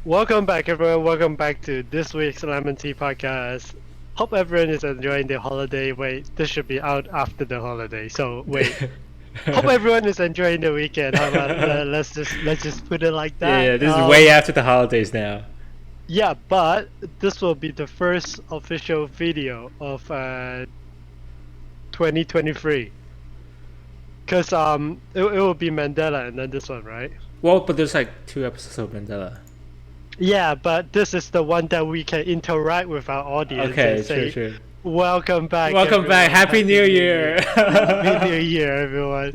Welcome back, everyone. Welcome back to this week's Lemon Tea podcast. Hope everyone is enjoying the holiday. Wait, this should be out after the holiday. So wait, hope everyone is enjoying the weekend. How about let's just put it like Yeah, that. yeah, this is way after the holidays now. Yeah, but this will be the first official video of 2023. Cause it will be Mandela and then this one, right? Well, but there's like two episodes of Mandela. Yeah, but this is the one that we can interact with our audience and Okay, true, say, true. "Welcome back, Welcome back. everyone. Happy New Year. Happy New Year, everyone.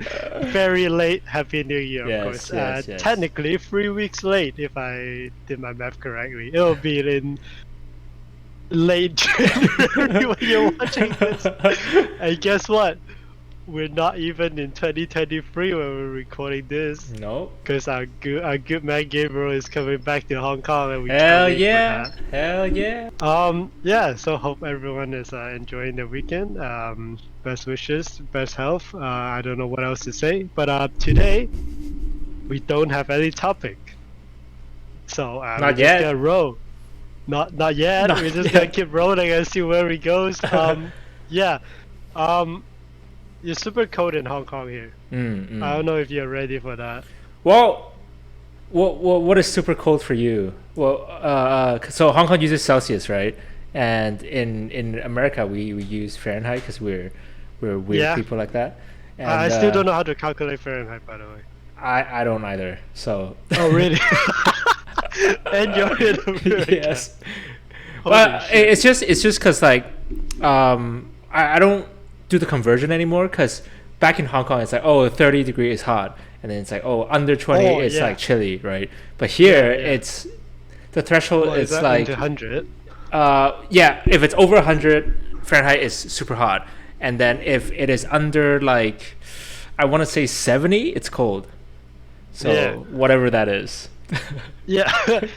Very late Happy New Year, of Yes, course. yes, yes. Technically, 3 weeks late, if I did my math correctly. It'll be in late January when you're watching this. And guess what? We're not even in 2023 when we're recording this. No. Because our good man Gabriel is coming back to Hong Kong and we Hell can't wait yeah. for that. Hell yeah. Yeah, so hope everyone is enjoying the weekend. Best wishes, best health. I don't know what else to say, but today we don't have any topic. So we're Not just yet. gonna roll. Not yet. Not We're just yet. gonna keep rolling and see where it goes. Yeah. You're super cold in Hong Kong here. I don't know if you're ready for that. Well, what is super cold for you? Well, so Hong Kong uses Celsius, right? And in America we use Fahrenheit because we're weird Yeah. people like that. And I still don't know how to calculate Fahrenheit, by the way. I don't either. So. Oh, really? And you're in America. Yes. Holy But shit. it's just because like I don't do the conversion anymore because back in Hong Kong it's like, oh, 30 degree is hot, and then it's like, oh, under 20 Oh, it's yeah. like chilly, right? But here Yeah, yeah. it's the threshold Well, is is that like into 100? yeah, if it's over 100 Fahrenheit it's super hot, and then if it is under like I want to say 70 it's cold. So Yeah. whatever that is. Yeah,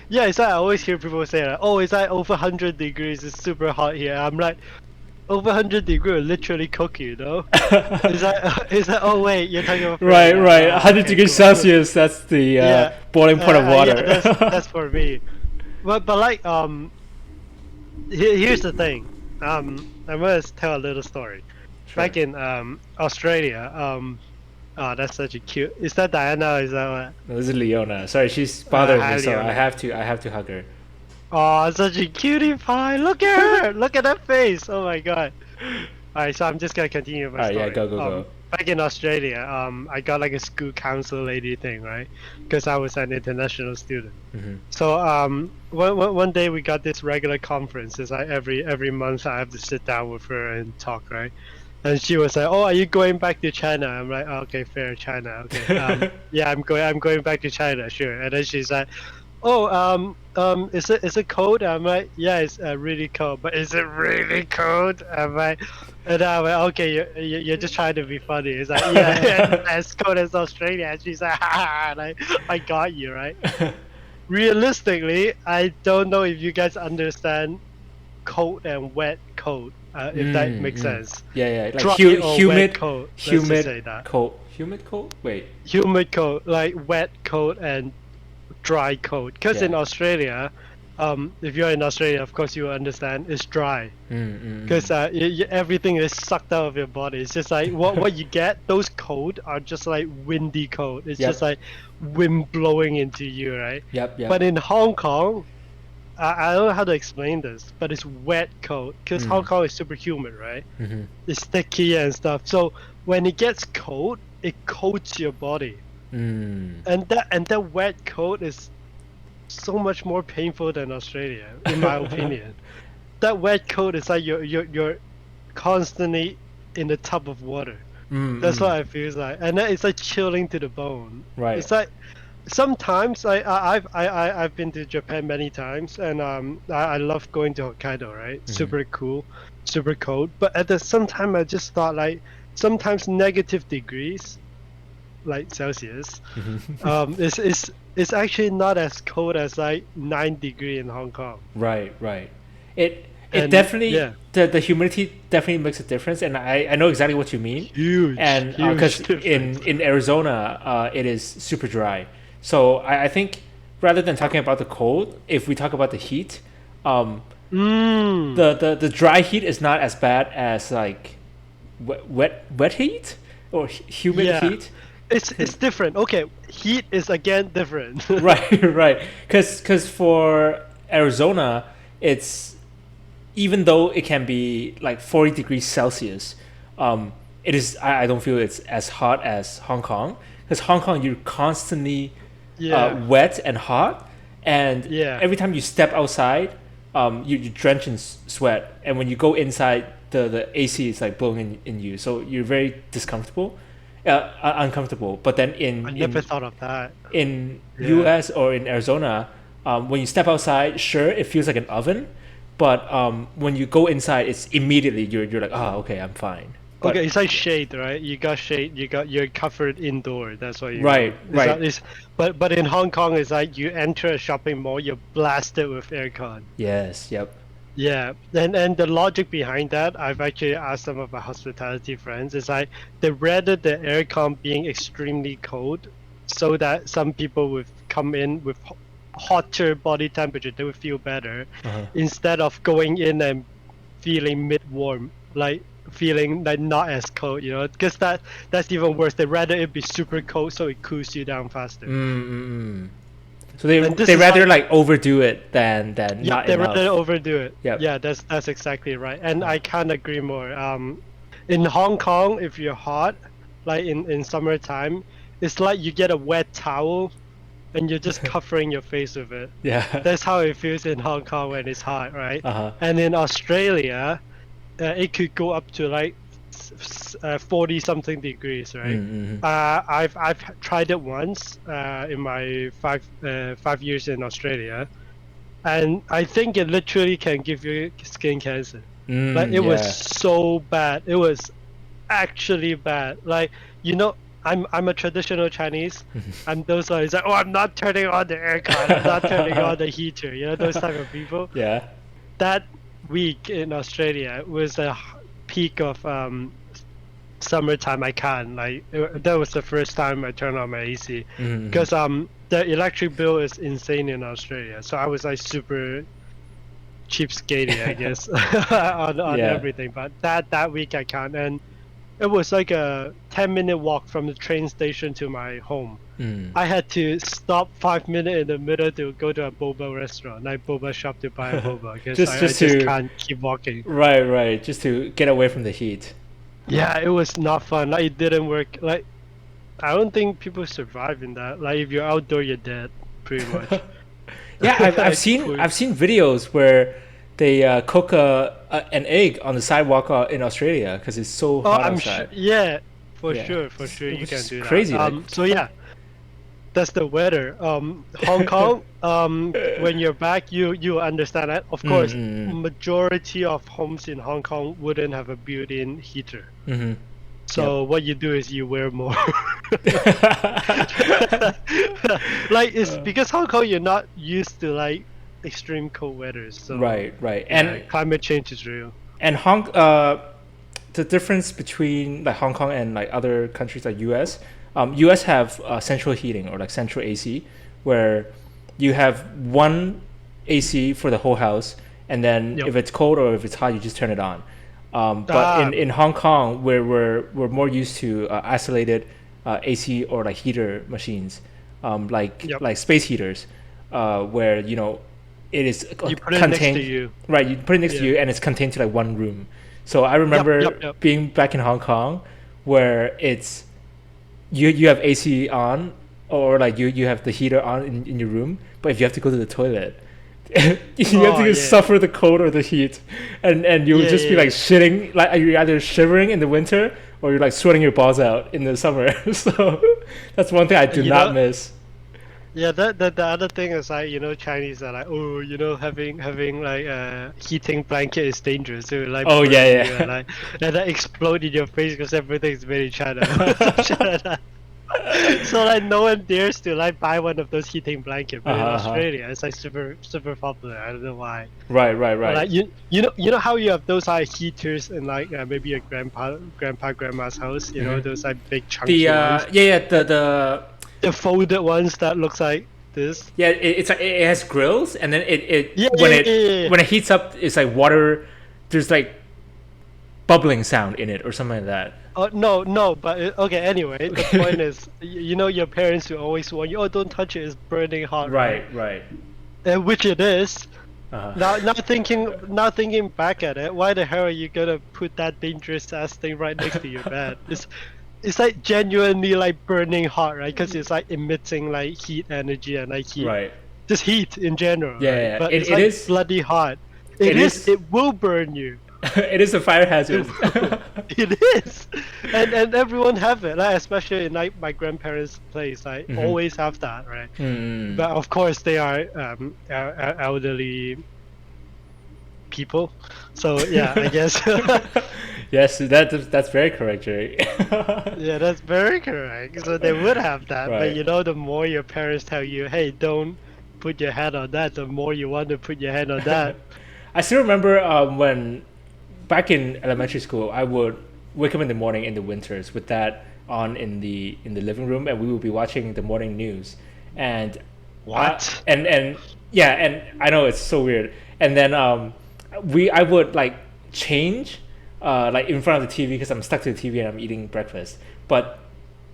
yeah. It's like I always hear people say like, "Oh, it's like over 100 degrees. It's super hot here." I'm like, over 100 degrees will literally cook you, though. Is that? Oh wait, you're talking about Right, Fahrenheit. right. Ah, 100 okay, degrees cool, cool. Celsius. That's the Yeah, boiling point of water. yeah. That's for me. But like here's the thing. I'm gonna tell a little story. Sure. Back in Australia. Oh, that's such a cute. Is that Diana? Or is that what? No, this is Leona. Sorry, she's bothering Hi, me, so Leona. I have to hug her. Oh, such a cutie pie. Look at her. Look at that face. Oh my god. Alright, so I'm just gonna continue my Alright, story. yeah, go. Back in Australia, I got like a school council lady thing, right? Because I was an international student. So one day we got this regular conference. It's like every month I have to sit down with her and talk, right? And she was like, "Oh, are you going back to China?" I'm like, oh, "Okay, fair, China. Okay, yeah, I'm going back to China, sure." And then she's like, "Oh, is it cold?" I'm like, "Yeah, it's really cold, but is it really cold?" And I'm like, "Okay, you're just trying to be funny." It's like, "Yeah, as cold as Australia." And she's like, "Ha ha!" I got you, right? Realistically, I don't know if you guys understand cold and wet cold, if that makes sense. Yeah, yeah. Like Dry or humid, wet cold. Let's just say humid, that. cold. Humid, cold. Wait. Humid cold, like wet cold and dry cold. Because in Yeah. Australia, if you're in Australia, of course you will understand it's dry. Because everything is sucked out of your body. It's just like what you get. Those cold are just like windy cold. It's Yep. just like wind blowing into you, right? Yep. But in Hong Kong, I don't know how to explain this, but it's wet cold because Hong Kong is super humid, right? It's sticky and stuff. So when it gets cold, it coats your body, and that wet coat is so much more painful than Australia, in my opinion. That wet coat is like you're constantly in a tub of water. That's what it feels like, and then it's like chilling to the bone. Right. It's like sometimes I've been to Japan many times, and I love going to Hokkaido, right? Super cool, super cold. But at the same time, I just thought like sometimes negative degrees, like Celsius, is actually not as cold as like 9 degree in Hong Kong. Right, right. It And, definitely yeah. the humidity definitely makes a difference, and I know exactly what you mean. Huge, And huge because difference. in Arizona it is super dry, so I think rather than talking about the cold, if we talk about the heat, um, Mm. the dry heat is not as bad as like wet heat or humid Yeah. heat. It's different. Okay, heat is again different. Right, right. Because for Arizona, it's even though it can be like 40 degrees Celsius, it is. I don't feel it's as hot as Hong Kong. Because Hong Kong, you're constantly Yeah. wet and hot, and Yeah. every time you step outside, you drench in sweat, and when you go inside, the AC is like blowing in you, so you're very discomfortable, uncomfortable. But then I never thought of that. in Yeah. US or in Arizona, when you step outside, sure, it feels like an oven, but when you go inside, it's immediately you're like, oh, okay, I'm fine. Okay, But it's like shade, right? You got shade. You're covered indoor. That's what you right, mean. Is that right, is, but in Hong Kong, it's like you enter a shopping mall, you're blasted with aircon. yes, yep, Yeah, and the logic behind that, I've actually asked some of my hospitality friends, is like they rather the aircon being extremely cold, so that some people would come in with hotter body temperature, they would feel better, uh-huh. instead of going in and feeling mid warm, like feeling like not as cold, because that's even worse. They rather it be super cold so it cools you down faster. Mm-mm. So they And this they is rather like, like overdo it than yep, not they rather enough. overdo it. Yep. Yeah, that's exactly right. And I can't agree more. In Hong Kong, if you're hot, like in summertime, it's like you get a wet towel and you're just covering your face with it. Yeah. That's how it feels in Hong Kong when it's hot, right? Uh-huh. And in Australia, it could go up to like 40 something degrees, right? Mm-hmm. I've tried it once in my 5 years in Australia, and I think it literally can give you skin cancer. Like it was Yeah. so bad. It was actually bad. Like I'm a traditional Chinese. I'm those ones like, oh, I'm not turning on the aircon. I'm not turning on the heater. Those type of people. Yeah. That week in Australia was a peak of summertime. I can't that was the first time I turned on my AC Mm-hmm. because the electric bill is insane in Australia. So I was like super cheapskatey, I guess, on Yeah. everything. But that week I can't, and it was like a 10-minute walk from the train station to my home. Mm. I had to stop 5 minutes in the middle to go to a boba restaurant, like boba shop to buy a boba, because just I just just to can't keep walking. right, just to get away from the heat. Yeah, it was not fun. Like it didn't work. Like I don't think people survive in that. Like if you're outdoor, you're dead, pretty much. Yeah, Like, poor- I've seen videos where they cook an egg on the sidewalk in Australia because it's so Oh, hot I'm sure. outside. Yeah, Yeah, for sure, you which can is do that. crazy. Like, So yeah, that's the weather. Hong Kong. When you're back, you understand that. Of course, mm, majority of homes in Hong Kong wouldn't have a built-in heater. mm-hmm. So Yep. what you do is you wear more. Like it's because Hong Kong, you're not used to like extreme cold weather. So Right, right, yeah, climate change is real. and the difference between like Hong Kong and like other countries like US, US have central heating or like central AC, where you have one AC for the whole house, and then Yep. if it's cold or if it's hot, you just turn it on. But Ah, in Hong Kong, where we're more used to isolated AC or like heater machines, yep. like space heaters, where it is You put it next to contained. you. Right, you put it next to Yeah. you, and it's contained to like one room. So I Yep, remember yep, yep. being back in Hong Kong, where it's you have AC on, or like you have the heater on in your room, but if you have to go to the toilet, you have Oh to yeah. suffer the cold or the heat, and you would Yeah, just be yeah, like yeah. shitting, like you're either shivering in the winter or you're like sweating your balls out in the summer. So that's one thing I do You not know, miss. yeah. That the other thing is like Chinese are like, oh, having like a heating blanket is dangerous. So like Oh burn yeah, you yeah. and that explode in your face because everything's made in China. So like no one dares to like buy one of those heating blankets. But in Uh-huh. Australia, it's like super popular. I don't know why. Right, right, But right. like you know how you have those like heaters in like maybe your grandma's house. Mhm. Those like big The chunky ones. yeah, yeah, the The folded ones that looks like this. Yeah, it has grills, and then Yeah, when yeah, yeah, yeah. when it heats up, it's like water. There's like bubbling sound in it or something like that. Oh no, but okay. Anyway, the point is, you know, your parents will always warn you, oh, don't touch it, it's burning hot, right? Right. And which it is. Uh-huh. Now thinking back at it, why the hell are you gonna put that dangerous ass thing right next to your bed? It's like genuinely like burning hot, right? Because it's like emitting like heat energy and like heat, Right. just heat in general, Yeah, right? yeah. But It, it's it like is. bloody hot. It It is. is. It will burn you. It is a fire hazard. It is, and everyone have it, like especially in like my grandparents' place. I always have that, right? Mm. But of course they are elderly people, so yeah, I guess. Yes, that's very correct, Jerry. Yeah, that's very correct. So they would have that, but Right. you know, the more your parents tell you, hey, don't put your hand on that, the more you want to put your hand on that. I still remember when back in elementary school, I would wake up in the morning in the winters with that on in the living room, and we would be watching the morning news, and What? and yeah, and I know it's so weird, and then I would like change like in front of the TV because I'm stuck to the TV and I'm eating breakfast, but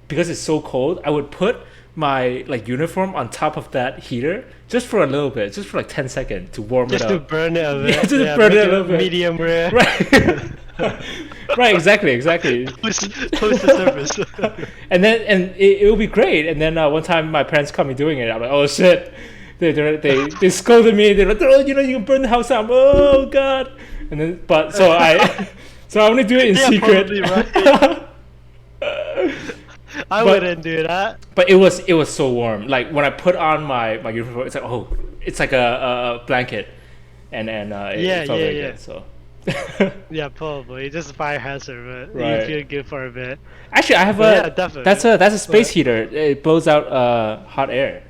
because it's so cold, I would put my like uniform on top of that heater just for a little bit, just for like 10 seconds to warm Just it to up. burn it a bit. Yeah, just to Yeah, burn make it a little bit. medium rare. Right. Right, exactly. Toast the surface. And then it will be great. And then one time my parents caught me doing it. I'm like, oh shit. They scolded me. They're like, oh, you know, you can burn the house down. Oh god. And then but so I so I only do it in Yeah, secret. probably right. I wouldn't do that. But it was so warm. Like when I put on my uniform, it's like, oh, it's like a blanket, and it felt very good. So Yeah, probably just a fire hazard, but Right. you feel good for a bit. actually, I have Yeah, definitely. that's a space But- heater. It blows out hot air.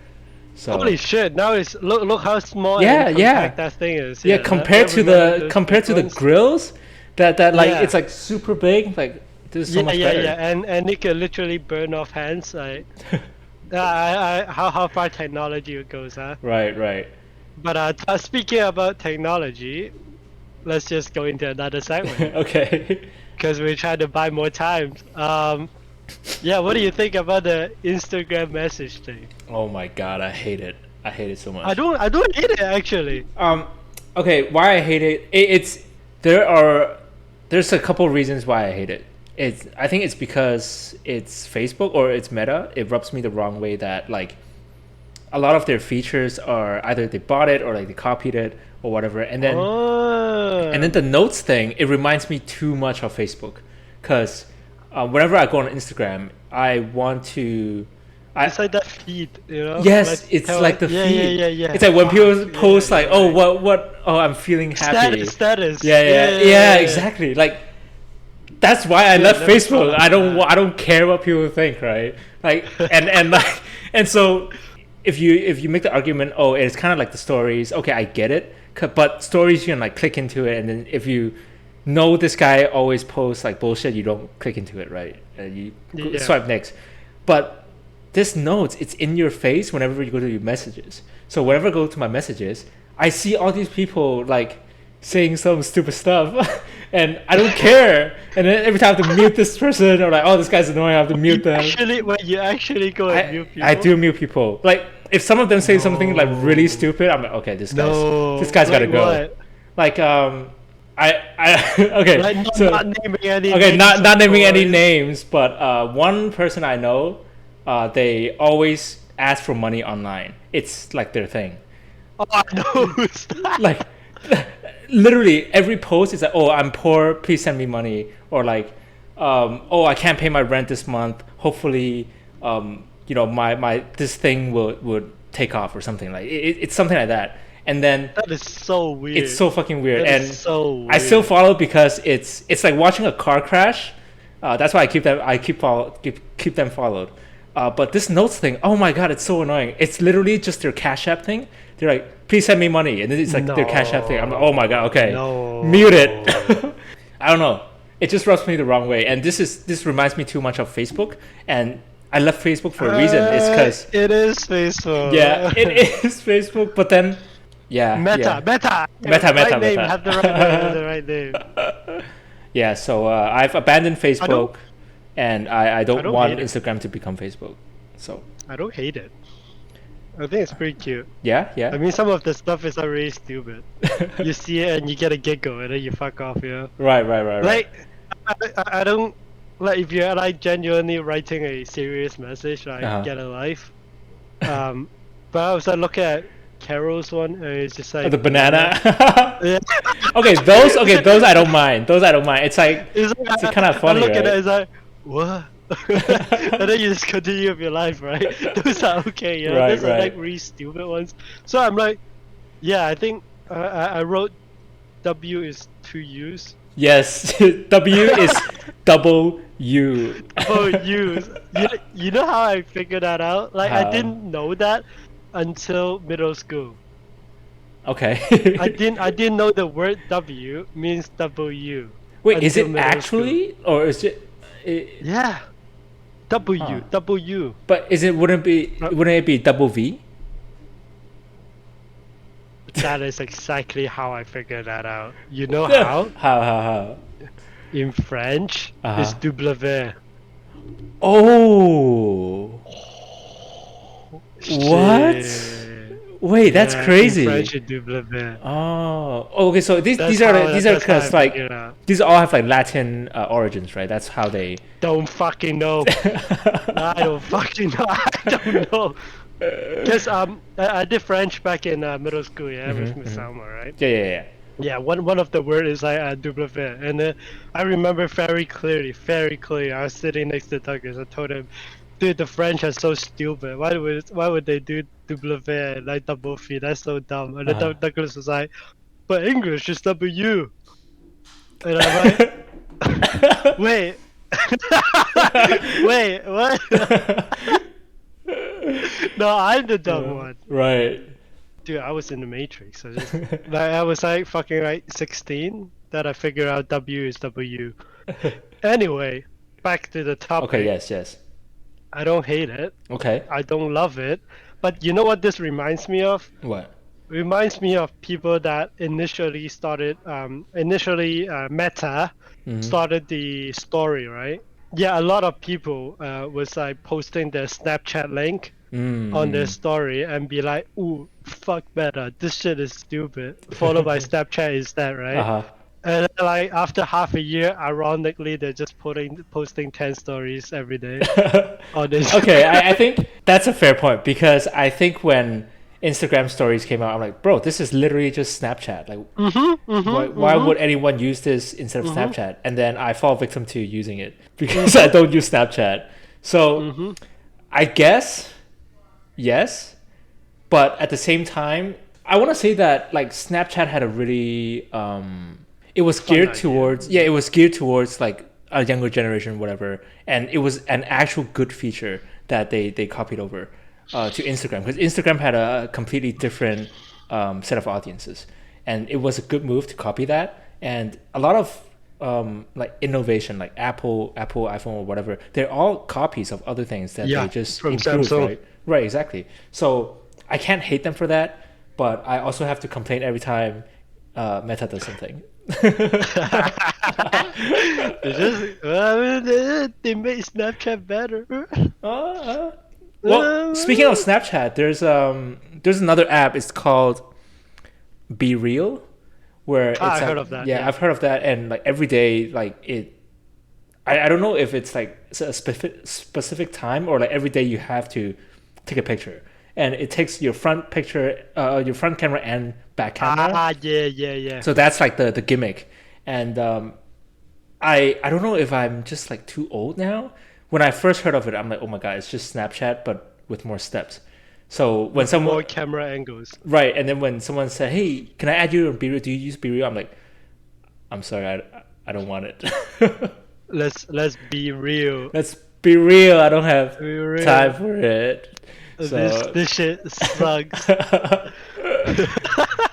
So Holy shit! Now it's look how small Yeah, and yeah. compact that thing is. yeah, that- compared that to reminds me the of compared to the big ones. grills, that like Yeah. it's like super big. Like this is so much better. Yeah, and it can literally burn off hands. Like, how far technology goes, huh? Right. But speaking about technology, let's just go into another segment Okay. because we're trying to buy more time. Yeah, what do you think about the Instagram message thing? Oh my god, I hate it. I hate it so much. I don't hate it actually. Okay, why I hate it? There's a couple reasons why I hate it. I think it's because it's Facebook or it's Meta. It rubs me the wrong way that like a lot of their features are either they bought it or like they copied it or whatever, and then the notes thing, it reminds me too much of Facebook, because whenever I go on Instagram, I want to. It's like that feed, you know? Yes, it's like the feed. Yeah. It's like when people Fuck, post yeah, like, yeah, oh, right. what? Oh, I'm feeling happy. Status. Yeah, exactly. Like that's why I left never Facebook. thought of I don't care what people think, right? Like and like and so if you make the argument, oh, it's kind of like the stories. Okay, I get it, but stories you can like click into it, and then if you know this guy always posts like bullshit, you don't click into it, right? You swipe next. But this notes, it's in your face whenever you go to your messages. So whenever I go to my messages, I see all these people like saying some stupid stuff and I don't care. And then every time I have to mute this person or like, oh, this guy's annoying, I have to mute them. You actually go and mute people? I do mute people. Like if some of them say something like really stupid, I'm like, okay, this guy's gotta go. What? Like okay, Like not naming any okay, names, not of naming any course. names, but one person I know, they always ask for money online. It's like their thing. Oh, I know who's that. Like literally every post is like, oh, I'm poor, please send me money, or like oh, I can't pay my rent this month, hopefully you know my this thing would take off or something. Like it's something like that. And then That is so weird. it's so fucking weird. That And is so weird. I still follow because it's like watching a car crash. That's why I keep them followed. But this notes thing, oh my god, it's so annoying. It's literally just their Cash App thing. They're like, please send me money, and then it's like their Cash App thing. I'm like, oh my god, okay, mute it. I don't know. It just rubs me the wrong way, and this reminds me too much of Facebook. And I left Facebook for a reason. It's because It is Facebook. yeah, it is Facebook. But then yeah, Meta, yeah, Meta. Meta, Right Meta, name. Have the right name. Have Meta. the right name. Yeah, so I've abandoned I don't. Facebook, and I I don't don't want hate it. Instagram to become Facebook. So I don't hate it. I think it's pretty cute. yeah, I yeah. mean, some of the stuff is already stupid. You see it and you get a giggle, and then you fuck off. You know. Right, right, right, right. Like, I don't like if you're like genuinely writing a serious message, like Uh-huh. get a life. But I was like looking at Carol's one, and it's just like The banana. Yeah. Okay, those I don't mind. Those I don't mind. It's like It's kind of I funny, look at it, right? it's like what? And then you just continue with your life, right? Those are okay, you know. Right, Those are like right. really stupid ones. So I'm like, yeah, I think I wrote W is two U's. Yes, W is double U. Oh, U's. You know how I figured that out? Like I How? didn't know that until middle school. Okay. I didn't know the word W means W. Wait, is until it middle actually, or is it? Yeah. W, Huh. W. But is it wouldn't it be double V? That is exactly how I figured that out. You know how? How? In French, Uh-huh. it's W. Oh. What? Shit. Wait, that's Yeah, crazy. In French, it's W. Oh, okay. So these That's these are how- these are that's how I because like figured it out. these all have like Latin origins, right? That's how they. Don't fucking know. I don't fucking know. I don't know. Because I did French back in middle school, yeah, with Miss Salma, right? Yeah. Yeah, one of the word is like W, and I remember very clearly. I was sitting next to Douglas. I told him, "Dude, the French are so stupid. Why would they do W and like double V? That's so dumb." And then Uh-huh. Douglas was like, "But English is W." And I'm like, "Wait, wait, what?" No, I'm the dumb one. Right. Dude, I was in the Matrix. I was like fucking like 16 that I figured out W is W. Anyway, back to the topic. Okay. Yes. I don't hate it. Okay. I don't love it. But you know what this reminds me of? What? Reminds me of people that initially started, Meta started the story, right? Yeah, a lot of people was like posting their Snapchat link on their story and be like, "Ooh, fuck Meta, this shit is stupid." Followed by Snapchat instead, right? Uh-huh. And then, like after half a year, ironically, they're just posting 10 stories every day on this. Okay, I think that's a fair point because I think when Instagram stories came out, I'm like, bro, this is literally just Snapchat. Like, why would anyone use this instead of Snapchat? And then I fall victim to using it because I don't use Snapchat. So I guess yes, but at the same time, I want to say that like Snapchat had a really it was geared idea. towards it was geared towards like a younger generation, whatever, and it was an actual good feature that they copied over to Instagram because Instagram had a completely different set of audiences, and it was a good move to copy that. And a lot of like innovation, like Apple, iPhone, or whatever, they're all copies of other things that they just from improved, Samsung. right? Right, exactly. So I can't hate them for that, but I also have to complain every time Meta does something. They made Snapchat better. Well, speaking of Snapchat, there's another app. It's called Be Real, where it's I like, heard of that, Yeah, yeah. I've heard of that, and like every day, like it. I don't know if it's like a specific time or like every day you have to take a picture, and it takes your front picture, your front camera and back camera. Yeah. So that's like the gimmick, and I don't know if I'm just like too old now. When I first heard of it, I'm like, oh my god, it's just Snapchat but with more steps. So when someone More camera angles. right, and then when someone said, "Hey, can I add you on BeReal? Do you use BeReal?" I'm like, "I'm sorry, I don't want it." Let's be real. Let's be real. I don't have Be real. time for it. So This shit sucks.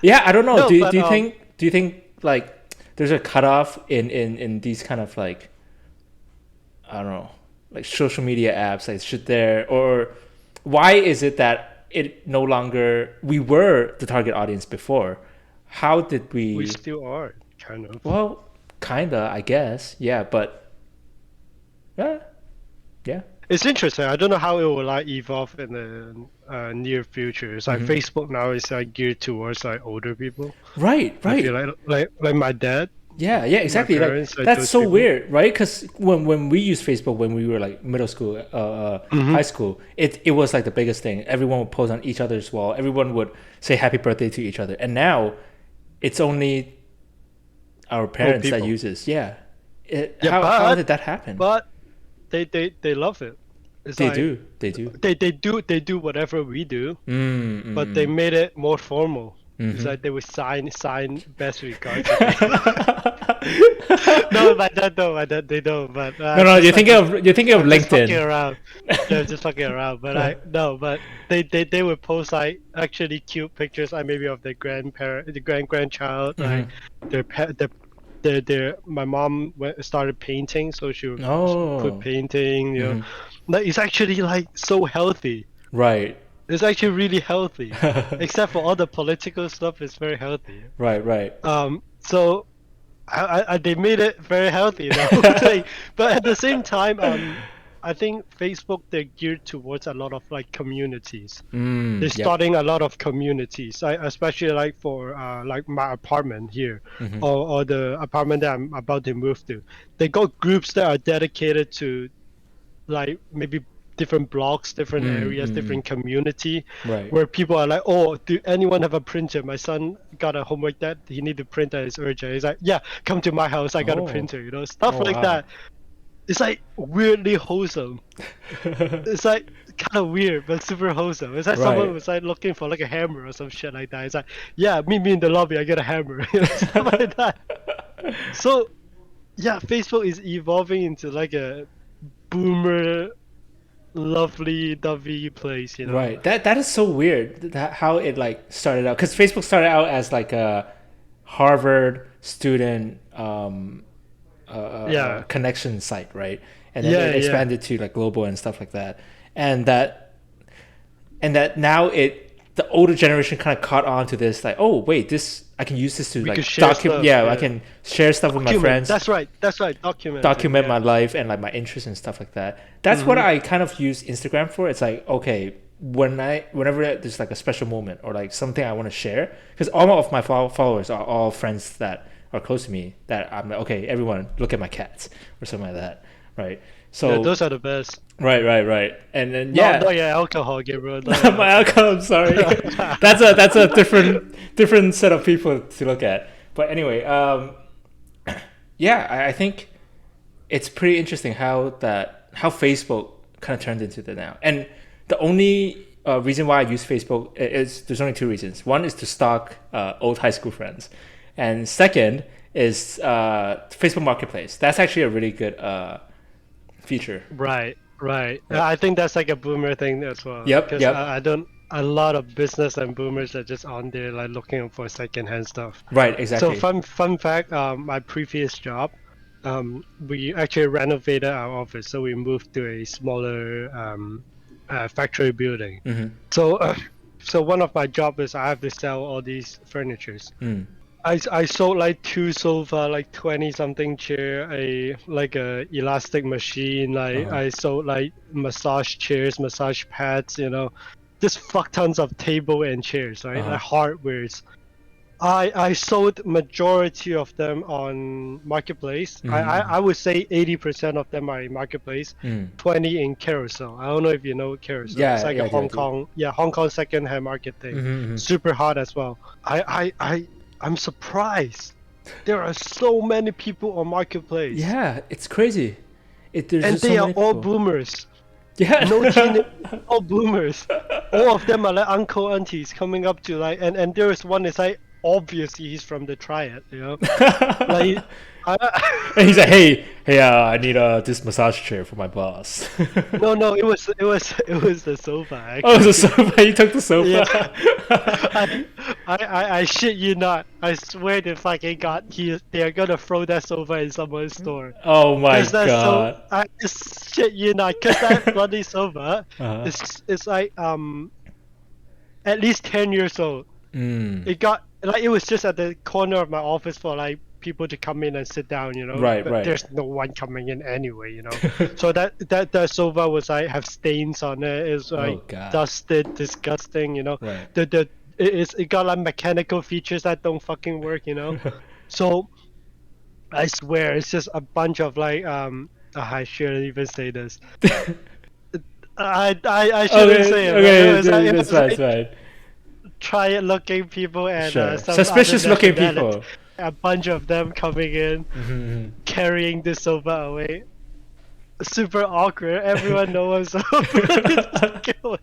yeah, I don't know. No, do but, you think like there's a cutoff in these kind of like I don't know like social media apps? Like, should there, or why is it that it no longer, we were the target audience before? How did We we? still are, kind of. Well, kinda, I guess. Yeah, but yeah, yeah. It's interesting. I don't know how it will like evolve in the near future. It's like Facebook now is like geared towards like older people. Right, I feel right. like my dad, Yeah, yeah, my exactly. Like parents, like that's those so people. weird, right? Because when we used Facebook when we were like middle school, high Hmm. school, it was like the biggest thing. Everyone would post on each other's wall. Everyone would say happy birthday to each other. And now, it's only our Old parents that people. uses. Yeah, Yeah, how did that happen? but they love it. It's They like do, they do. they do whatever we do, but they Mm. made it more formal. It's Mm-hmm. like they would sign best regards again. No, but that no, but that they don't. But No, no, just you're thinking of I'm just fucking LinkedIn. around. Yeah, just fucking around. But I no, but they would post like actually cute pictures, like maybe of their grandparent, the grandchild, like Hmm. their pet, their. My mom started painting, so she would put Oh, painting. hmm, Like it's actually like so healthy. right. It's actually really healthy, except for all the political stuff. It's very healthy. Right, right. So they made it very healthy though. Like, but at the same time, I think Facebook they're geared towards a lot of like communities. They're Yep. starting a lot of communities, especially like for like my apartment here, Hmm. or the apartment that I'm about to move to. They got groups that are dedicated to like maybe different blocks, different areas, Mm. different community, Right. where people are like, oh, do anyone have a printer? My son got a homework that he need to print that is urgent. He's like, yeah, come to my house. I got a Oh. printer. Stuff Oh like wow. that. It's like weirdly wholesome. It's like kind of weird, but super wholesome. It's like someone Right. was like looking for like a hammer or some shit like that. It's like, yeah, meet me in the lobby. I get a hammer. Stuff like that. So yeah, Facebook is evolving into like a boomer lovely dovey place. Right. That is so weird. That how it like started out, because Facebook started out as like a Harvard student Yeah, connection site, right? And then yeah, it yeah. expanded to like global and stuff like that. And that now the older generation kind of caught on to this, like, oh wait, this, I can use this to We could like share document. stuff. Yeah, I Yeah, can share stuff with my document. friends, That's right. That's right. Documenting. document Yeah. my life and like my interests and stuff like that. That's what Hmm. I kind of use Instagram for. It's like, okay, whenever there's like a special moment or like something I want to share, because all of my followers are all friends that are close to me, that I'm like, okay, everyone look at my cats or something like that, right? Yeah, So those are the best. right, and then No, yeah. not your alcohol, Gabriel. Not your My alcohol. outcome, sorry. That's a different set of people to look at. But anyway, yeah, I think it's pretty interesting how Facebook kind of turned into that now. And the only reason why I use Facebook is, there's only two reasons. One is to stalk old high school friends, and second is Facebook Marketplace. That's actually a really good feature. Right, right. Yep. I think that's like a boomer thing as well. Yep. Because Yep. I don't. A lot of business and boomers are just on there like looking for secondhand stuff. Right. So Exactly. fun fact. My previous job, we actually renovated our office, so we moved to a smaller factory building. Mm-hmm. So, so one of my jobs is I have to sell all these furnitures. Mm. I sold like two sofa, like 20 something chair, a elastic machine. Like Uh-huh. I sold like massage chairs, massage pads. Just fuck tons of table and chairs, right? Uh-huh. Like hardwares. I sold majority of them on marketplace. I would say 80% of them are in marketplace, Mm. 20 in carousel. I don't know if you know carousel. It's Yeah, like yeah, a I do, I Hong do. Kong, yeah, Hong Kong second-hand market thing. Mm-hmm. Super hot as well. I'm surprised. There are so many people on marketplace, Yeah, it's crazy. There's and just so they are many all people. boomers. Yeah. No teenagers, all boomers. All of them are like uncle aunties coming up to like, and there is one is like obviously he's from the Triad, you know. Like, And he's I, like, hey, I need this massage chair for my boss. no, it was the sofa Oh, the actually. sofa. He took the Yeah, sofa. I shit you not. I swear to fucking God, they are gonna throw that sofa in someone's store. Oh my Cause that's so god. I shit you not. Cause that bloody sofa Uh, is like at least 10 years old. mm, It was just at the corner of my office for like people to come in and sit down, right, but right. there's no one coming in anyway. So that sofa was like have stains on it, it's like Oh god. dusted, disgusting. Right. It got like mechanical features that don't fucking work. So I swear it's just a bunch of like I shouldn't even say this. I shouldn't Okay, say it, but okay, it that's was fine, that's like fine. try-looking people and Sure. some other Suspicious looking nationalities. people. A bunch of them coming in, Mhm. carrying the sofa away. Super awkward. Everyone knows what's going.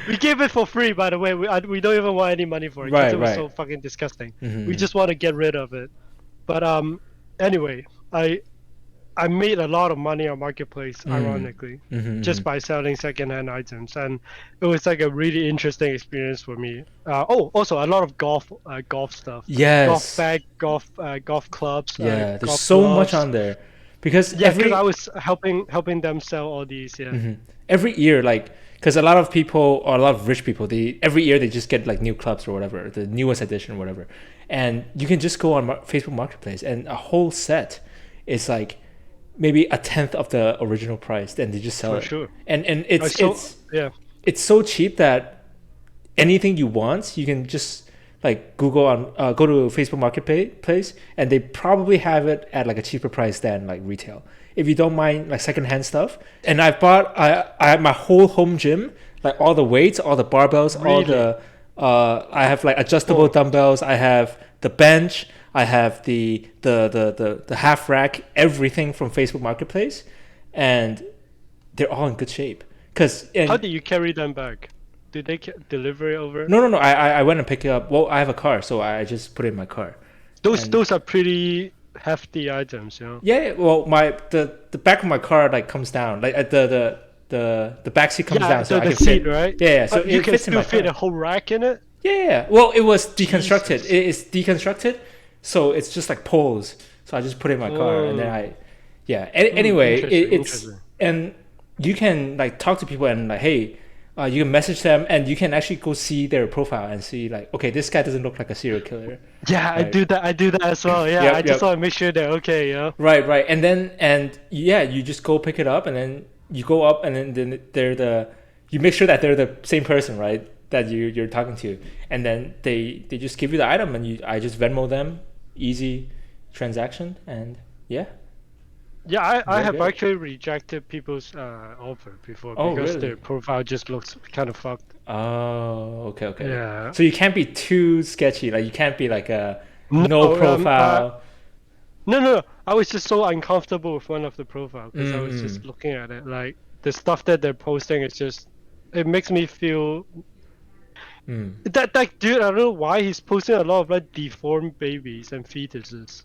We gave it for free, by the way. We don't even want any money for it because Right, it was right. so fucking disgusting. We Mhm. just want to get rid of it. But anyway, I made a lot of money on marketplace, Mm. ironically, just Mhm. by selling secondhand items, and it was like a really interesting experience for me. Also a lot of golf stuff, golf Yes. bag, golf clubs, Yeah, there's golf so much gloves. on there because Yeah, because I was helping them sell all these. Yeah, every year, like, because a lot of people or a lot of rich people, they every year they just get like new clubs or whatever, the newest edition or whatever, and you can just go on Facebook Marketplace and a whole set is like maybe a tenth of the original price, then they just sell for it, sure. and I saw. Yeah, it's so cheap that anything you want, you can just like Google on go to Facebook Marketplace, and they probably have it at like a cheaper price than like retail. If you don't mind like secondhand stuff, and I have my whole home gym, like all the weights, all the barbells, all really. the I have like adjustable Oh, dumbbells. I have the bench. I have the half rack, everything from Facebook Marketplace, and they're all in good shape. Cause how and did you carry them back? Did they deliver it over? no. I went and picked it up. Well, I have a car, so I just put it in my car. Those And those are pretty hefty items. yeah, well, the back of my car like comes down, like the back seat comes Yeah, down, so I the can seat, fit. right? Yeah, so But you it can fits in still my fit car. a whole rack in it? Yeah. Well, it was deconstructed. Jesus. It is deconstructed, so it's just like poles. So I just put it in my car, and then Oh, yeah. Anyway, interesting, it's interesting. and you can like talk to people and like, hey, you can message them, and you can actually go see their profile and see like, okay, this guy doesn't look like a serial killer, Yeah, I right? do that. I do that as well. Yeah, I Yep, just want yep. to make sure they're okay. Right, right. And yeah, you just go pick it up, and then you go up, and then they're the you make sure that they're the same person, right? That you're talking to, and then they just give you the item, and I just Venmo them, easy transaction, and yeah, Yeah, I very have good. actually rejected people's offer before Oh, because their really? profile just looks kind of fucked. Oh, okay, okay. Yeah. So you can't be too sketchy. Like you can't be like a No, no profile. no. I was just so uncomfortable with one of the profile because I was Mm-hmm. just looking at it. Like the stuff that they're posting is just, it makes me feel Mm. that dude. I don't know why he's posting a lot of like deformed babies and fetuses.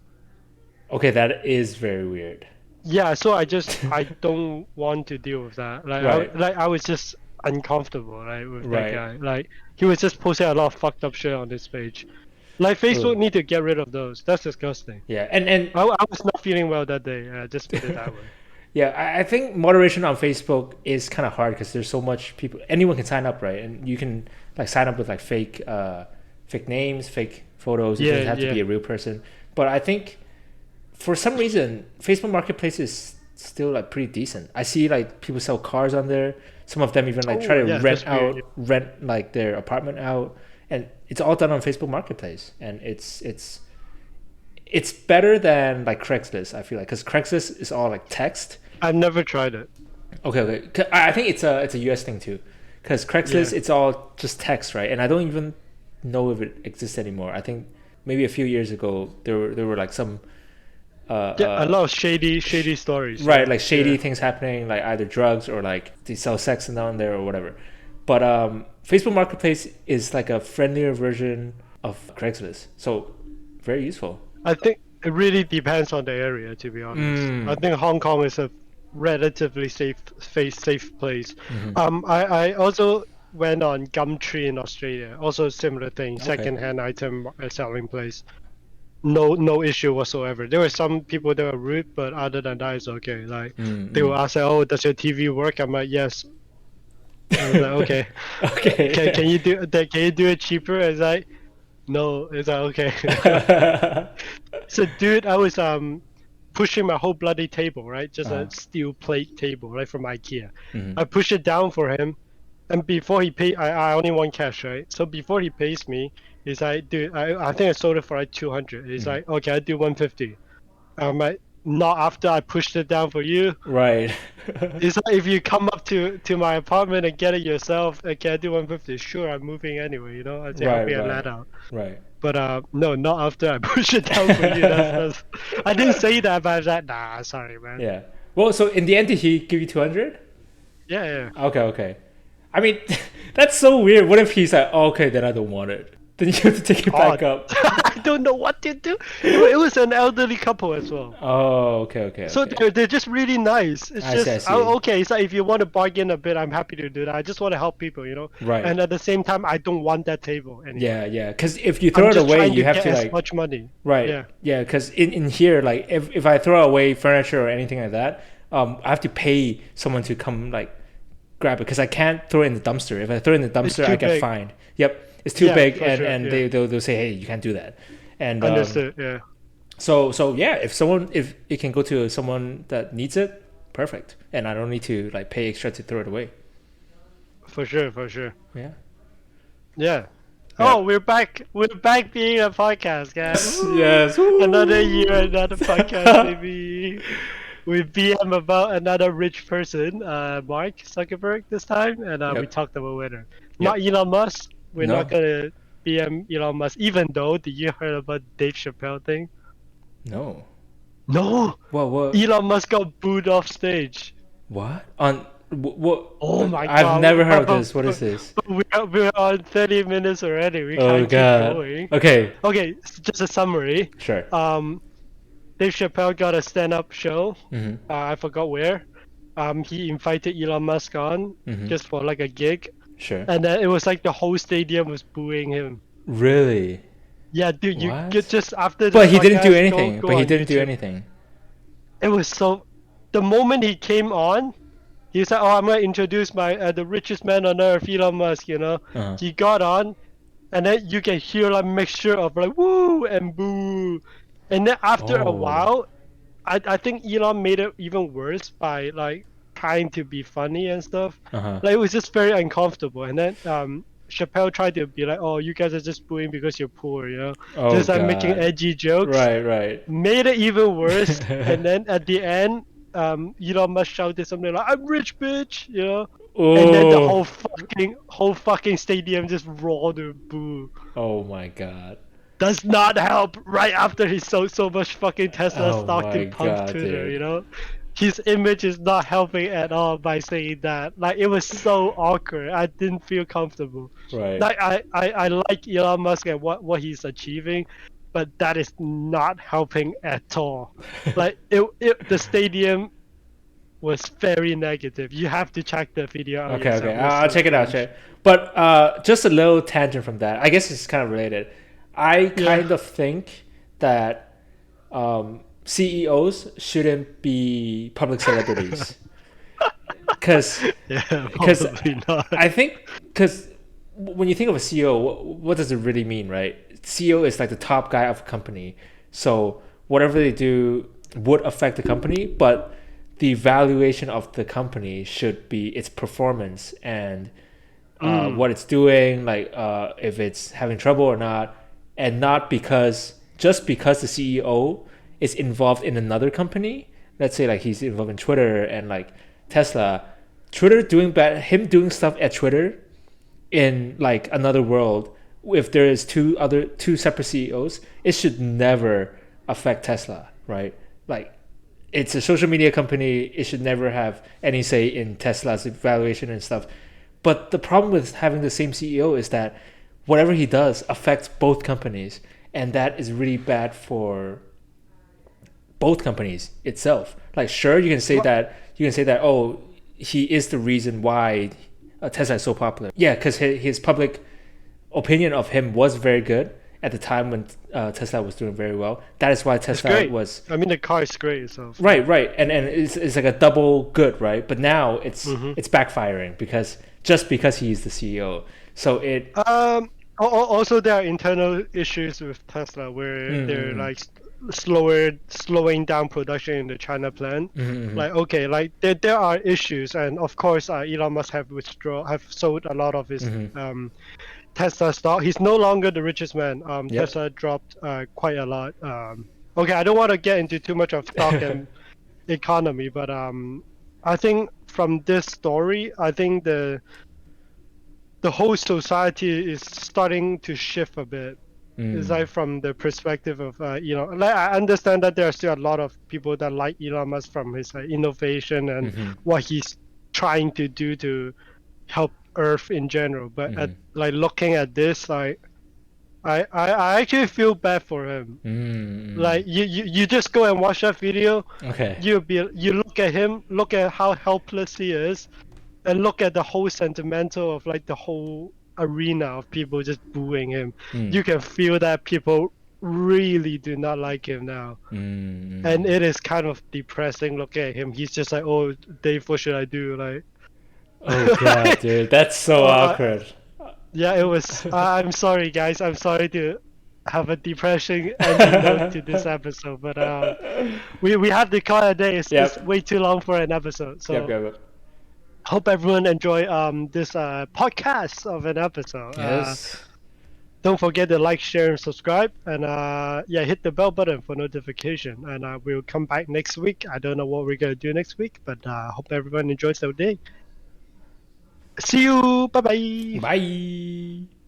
Okay, that is very weird. Yeah, so I don't want to deal with that. Right, I was just uncomfortable, right, with that right. guy. Like he was just posting a lot of fucked up shit on this page. Like Facebook Ugh. need to get rid of those. That's disgusting. Yeah, and I was not feeling well that day. Just put it that way. yeah, I think moderation on Facebook is kind of hard because there's so much people. Anyone can sign up, right? And you can like sign up with like fake names, fake photos. It Yeah, doesn't have to yeah. be a real person. But I think for some reason, Facebook Marketplace is still like pretty decent. I see like people sell cars on there. Some of them even like try Oh, to yeah, that's weird. Yeah. rent like their apartment out, and it's all done on Facebook Marketplace, and it's better than like Craigslist. I feel like because Craigslist is all like text. I've never tried it. Okay, okay. I think it's a US thing too, because Yeah. Craigslist it's all just text, right? And I don't even know if it exists anymore. I think maybe a few years ago there were like some Yeah, a lot of shady stories. right, Yeah. like shady Yeah. things happening, like either drugs or like they sell sex on there or whatever. But Facebook Marketplace is like a friendlier version of Craigslist. So very useful. I think it really depends on the area, to be honest. I think Hong Kong is a relatively safe place. I also went on Gumtree in Australia. Also similar thing, Okay. second-hand item selling place. No issue whatsoever. There were some people that were rude, but other than that, it's okay. Like they will ask, "Oh, does your TV work?" I'm like, "Yes." I was like, "Okay." Okay. Can you do that? Can you do it cheaper? It's like, no. It's like, okay. So, dude, I was pushing my whole bloody table, right? Just a steel plate table, right, from IKEA. I push it down for him, and before he pay, I only want cash, right? So before he pays me, he's like, dude, I think I sold it for like 200. He's like, okay, I do 150. I'm like, not after I pushed it down for you. Right. It's like if you come up to my apartment and get it yourself, okay, I do 150. Sure, I'm moving anyway, you know. I say help Right, me a right, lad out. right. But no, not after I push it down for you. That's I didn't say that, but I was like, nah, sorry, man. Yeah. Well, so in the end, did he give you 200? Yeah, yeah. Okay, okay. I mean, that's so weird. What if he's like, oh, okay, then I don't want it. Then you have to take it Oh, back up. I don't know what to do. It was an elderly couple as well. Oh, okay, okay, So okay. they're just really nice. It's I see, I just see. okay. So if you want to bargain a bit, I'm happy to do that. I just want to help people, you know. Right. And at the same time, I don't want that table Yeah, anyway. yeah. Because if you I'm throw it just away, trying you to have get to as like, much money. right. Yeah. Yeah, because in here, like, if I throw away furniture or anything like that, I have to pay someone to come like grab it because I can't throw it in the dumpster. If I throw it in the It's dumpster, too I get big. fined. Yep, it's too Yeah, big, for and sure. and Yeah. they'll say, hey, you can't do that. And Understood. Yeah. so yeah, if it can go to someone that needs it, perfect, and I don't need to like pay extra to throw it away. For sure. For sure. Yeah. Yeah. Yeah. Oh, we're back. We're back being a podcast, guys. Yes. Woo! Yes. Another year, Woo! another podcast, baby. We BM about another rich person, Mark Zuckerberg this time, and we Yep. talked about winner. Yep. Not Elon Musk. We're not No. gonna BM Elon Musk, even though, did you heard about Dave Chappelle thing? No. No! What? Elon Musk got booed off stage. What? On what? Oh my I've god. never heard of this. What is this? We're on 30 minutes already. We Oh can't keep god. going. Okay. Okay, just a summary. Sure. Dave Chappelle got a stand-up show. Mm-hmm. I forgot where. He invited Elon Musk on just for like a gig, Sure. and then it was like the whole stadium was booing him. Really? Yeah, dude, you What? get just after this But he didn't do podcast, anything. go But he on didn't do YouTube. anything. It was so. The moment he came on, he said, "Oh, I'm gonna introduce my the richest man on earth, Elon Musk." You know, Uh-huh. he got on, and then you can hear like mixture of like woo and boo, and then after a Oh. while, I think Elon made it even worse by like trying to be funny and stuff. Uh-huh. Like it was just very uncomfortable. And then Chappelle tried to be like, "Oh, you guys are just booing because you're poor," you know, Oh just like making god. edgy jokes. Right, right. Made it even worse. And then at the end, Elon Musk shouted something like, "I'm rich, bitch," you know. And then the Oh. whole fucking stadium just roared with boo. Oh my god. Does not help right after he sold so much fucking Tesla Oh stock to my punk god, Twitter, you dude. know? His image is not helping at all by saying that. Like it was so awkward. I didn't feel comfortable. Right. Like I like Elon Musk and what he's achieving, but that is not helping at all. Like the stadium was very negative. You have to check the video out Okay, yourself. okay. It was I'll so check it out. cringe. Check. But just a little tangent from that. I guess it's kind of related. I Yeah. kind of think that CEOs shouldn't be public celebrities. Because Yeah, because probably not. I think because when you think of a CEO, what does it really mean, right? CEO is like the top guy of a company, so whatever they do would affect the company, but the valuation of the company should be its performance and what it's doing, like if it's having trouble or not, and not just because the CEO is involved in another company. Let's say like he's involved in Twitter and like Tesla. Twitter doing bad, him doing stuff at Twitter in like another world. If there is two separate CEOs, it should never affect Tesla, right? Like it's a social media company. It should never have any say in Tesla's valuation and stuff. But the problem with having the same CEO is that whatever he does affects both companies, and that is really bad for both companies itself. Like, sure, Well, you can say that, oh, he is the reason why Tesla is so popular. Yeah, because his public opinion of him was very good at the time when Tesla was doing very well. That is why it's Tesla great. was I mean, the car is great itself. right, right, and it's like a double good, right? But now Hmm. it's backfiring because just because he's the CEO. So it Also, there are internal issues with Tesla where they're mm, like slowing down production in the China plant. mm, Like, okay, like there are issues, and of course, Elon Musk have sold a lot of his mm, Tesla stock. He's no longer the richest man. yep. Tesla dropped quite a lot. Okay, I don't want to get into too much of stock and economy, but I think from this story, I think the whole society is starting to shift a bit. It's Mm, like from the perspective of like I understand that there are still a lot of people that like Elon Musk from his innovation and mm-hmm, what he's trying to do to help Earth in general. But at mm-hmm, like looking at this, like I actually feel bad for him. mm, Like you just go and watch that video, okay. you look at him, look at how helpless he is, and look at the whole sentimental of like the whole arena of people just booing him. Mm, You can feel that people really do not like him now. And mm. it is kind of depressing looking at him. He's just like, oh, Dave, what should I do? Oh god, Like, dude, that's so uh, awkward. yeah, it was. I'm sorry, guys. I'm sorry to have a depressing ending note to this episode, but we have to call it a day. It's Yep, way too long for an episode. yep, So yep. hope everyone enjoy this podcast of an episode. Yes. Don't forget to like, share, and subscribe, and yeah, hit the bell button for notification. And we'll come back next week. I don't know what we're gonna do next week, but hope everyone enjoys their day. See you. Bye bye. Bye.